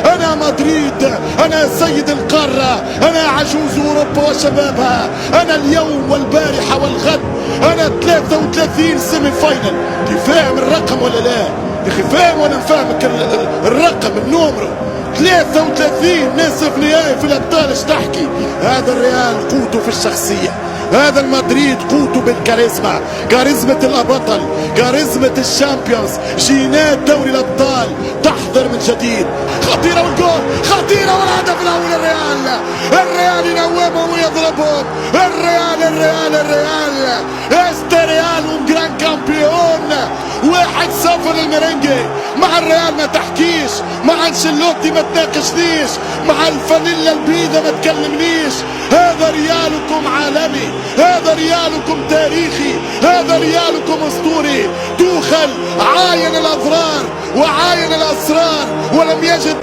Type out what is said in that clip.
أنا مدريد، أنا سيد القارة، أنا عجوز أوروبا وشبابها، أنا اليوم والبارحة والغد، أنا 33 سيمي فاينل. فاهم الرقم ولا لا؟ يا أخي فاهم ولا نفهمك الرقم النومرو 33 نصف نهائي في الأبطال. ايش تحكي؟ هذا الريال قوته في الشخصية، هذا المدريد قوته بالكاريزما، كاريزمة البطل، كاريزمة الشامبيونز، جينات دوري الأبطال تحضر من جديد. خطيرة والجول، خطيرة والهدف الأول. الريال ينومهم ويضربهم. الريال este ريال un gran campeón. 1-0 للميرينجي. مع الريال ما تحكيش، مع انشيلوتي ما تناقشنيش، مع الفانيلا البيضة ما تكلمنيش. هذا ريالكم عالمي، هذا ريالكم تاريخي، هذا ريالكم اسطوري. توخل عاين الاضرار وعاين الاسرار ولم يجد